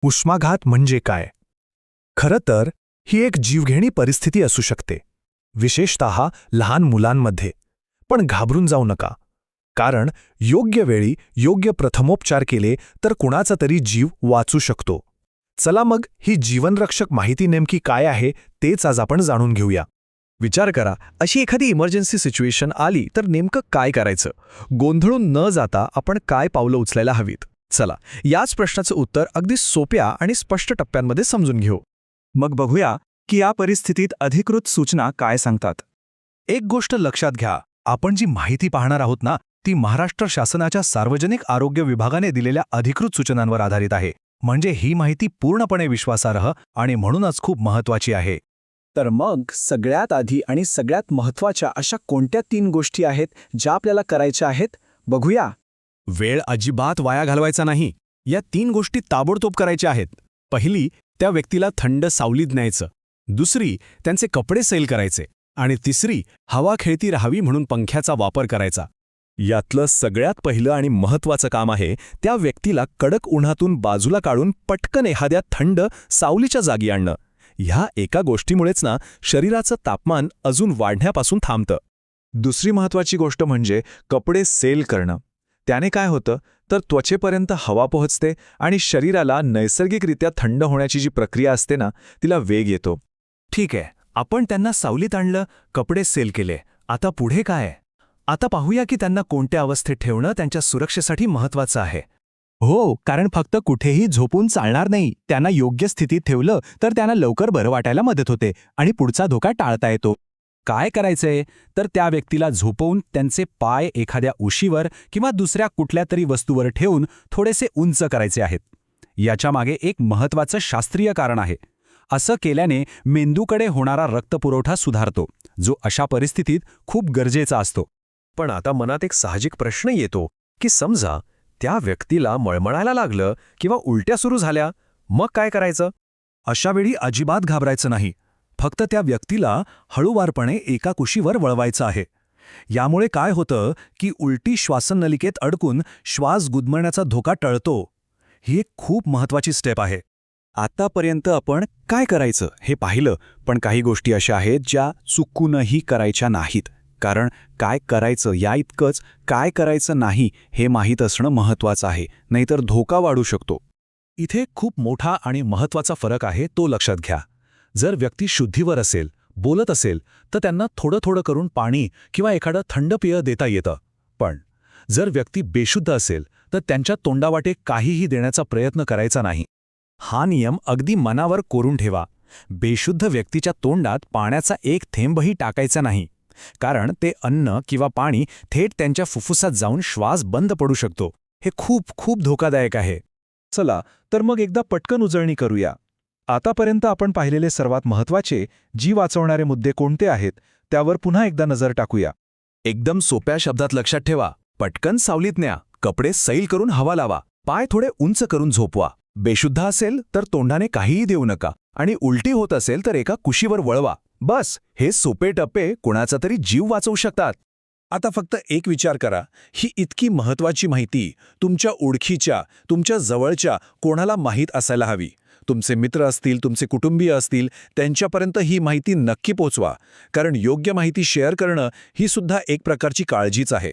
उष्माघात म्हणजे काय? खरं तर ही एक जीवघेणी परिस्थिती असू शकते, विशेषतः लहान मुलांमध्ये. पण घाबरून जाऊ नका, कारण योग्य वेळी योग्य प्रथमोपचार केले तर कुणाचा तरी जीव वाचू शकतो. चला मग ही जीवनरक्षक माहिती नेमकी काय आहे तेच आज आपण जाणून घेऊया. विचार करा, अशी एखादी इमर्जन्सी सिच्युएशन आली तर नेमकं काय करायचं? गोंधळून न जाता आपण काय पावलं उचलायला हवीत? चला, याच प्रश्नाचं उत्तर अगदी सोप्या आणि स्पष्ट टप्प्यांमध्ये समजून घेऊ. मग बघूया की या परिस्थितीत अधिकृत सूचना काय सांगतात. एक गोष्ट लक्षात घ्या, आपण जी माहिती पाहणार आहोत ना, ती महाराष्ट्र शासनाच्या सार्वजनिक आरोग्य विभागाने दिलेल्या अधिकृत सूचनांवर आधारित आहे. म्हणजे ही माहिती पूर्णपणे विश्वासार्ह आणि म्हणूनच खूप महत्त्वाची आहे. तर मग सगळ्यात आधी आणि सगळ्यात महत्त्वाच्या अशा कोणत्या 3 गोष्टी आहेत ज्या आपल्याला करायच्या आहेत, बघूया. वेळ अजिबात वाया घालवायचा नाही. या 3 गोष्टी ताबडतोब करायच्या आहेत. पहिली, त्या व्यक्तीला थंड सावलीत न्यायचं. दुसरी, त्यांचे कपडे सैल करायचे. आणि तिसरी, हवा खेळती राहावी म्हणून पंख्याचा वापर करायचा. यातलं सगळ्यात पहिलं आणि महत्त्वाचं काम आहे त्या व्यक्तीला कडक उन्हातून बाजूला काढून पटकन एखाद्या थंड सावलीच्या जागी आणणं. ह्या एका गोष्टीमुळेच ना शरीराचं तापमान अजून वाढण्यापासून थांबतं. दुसरी महत्त्वाची गोष्ट म्हणजे कपडे सैल करणं. त्याने काय होतं तर त्वचेपर्यंत हवा पोहोचते आणि शरीराला नैसर्गिकरित्या थंड होण्याची जी प्रक्रिया असते ना, तिला वेग येतो. ठीक आहे, आपण त्यांना सावलीत आणलं, कपडे सैल केले. आता पुढे काय? आता पाहूया की त्यांना कोणत्या अवस्थेत ठेवणं त्यांच्या सुरक्षेसाठी महत्त्वाचं आहे. हो, कारण फक्त कुठेही झोपून चालणार नाही. त्यांना योग्य स्थितीत ठेवलं तर त्यांना लवकर बरं वाटायला मदत होते आणि पुढचा धोका टाळता येतो. काय करायचंय तर त्या व्यक्तीला झोपवून त्यांचे पाय एखाद्या उशीवर किंवा दुसऱ्या कुठल्या तरी वस्तूवर ठेवून थोडेसे उंच करायचे आहेत. याच्यामागे एक महत्त्वाचं शास्त्रीय कारण आहे. असं केल्याने मेंदूकडे होणारा रक्तपुरवठा सुधारतो, जो अशा परिस्थितीत खूप गरजेचा असतो. पण आता मनात एक साहजिक प्रश्न येतो की समजा त्या व्यक्तीला मळमळायला लागलं किंवा उलट्या सुरू झाल्या, मग काय करायचं? अशावेळी अजिबात घाबरायचं नाही. फक्त त्या व्यक्तीला हळूवारपणे एका कुशीवर वळवायचं आहे. यामुळे काय होतं की उलटी श्वासनलिकेत अडकून श्वास गुदमरण्याचा धोका टळतो. ही एक खूप महत्त्वाची स्टेप आहे. आतापर्यंत आपण काय करायचं हे पाहिलं, पण काही गोष्टी अशा आहेत ज्या चुकूनही करायच्या नाहीत. कारण काय करायचं या इतकंच काय करायचं नाही हे माहीत असणं महत्त्वाचं आहे, नाहीतर धोका वाढू शकतो. इथे खूप मोठा आणि महत्त्वाचा फरक आहे, तो लक्षात घ्या. जर व्यक्ती शुद्धीवर असेल, बोलत असेल, तर त्यांना थोडं थोडं करून पाणी किंवा एखादं थंड पेय देता येतं. पण जर व्यक्ती बेशुद्ध असेल तर त्यांच्या तोंडावाटे काहीही देण्याचा प्रयत्न करायचा नाही. हा नियम अगदी मनावर कोरून ठेवा. बेशुद्ध व्यक्तीच्या तोंडात पाण्याचा एक थेंबही टाकायचा नाही, कारण ते अन्न किंवा पाणी थेट त्यांच्या फुफ्फुसात जाऊन श्वास बंद पडू शकतो. हे खूप खूप धोकादायक आहे. चला तर मग एकदा पटकन उजळणी करूया. आतापर्यंत आपण पाहिलेले सर्वात महत्त्वाचे जीव वाचवणारे मुद्दे कोणते आहेत त्यावर पुन्हा एकदा नजर टाकूया. एकदम सोप्या शब्दात लक्षात ठेवा. पटकन सावलीत न्या, कपडे सैल करून हवा लावा, पाय थोडे उंच करून झोपवा. बेशुद्ध असेल तर तोंडाने काहीही देऊ नका आणि उलटी होत असेल तर एका कुशीवर वळवा. बस, हे सोपे टप्पे कोणाचा तरी जीव वाचवू शकतात. आता फक्त एक विचार करा, ही इतकी महत्त्वाची माहिती तुमच्या ओळखीच्या, तुमच्या जवळच्या कोणाला माहीत असायला हवी. तुमचे मित्र असतील, तुमचे कुटुंबीय असतील, त्यांच्यापर्यंत ही माहिती नक्की पोहोचवा. कारण योग्य माहिती शेअर करणं ही सुद्धा एक प्रकारची काळजीच आहे.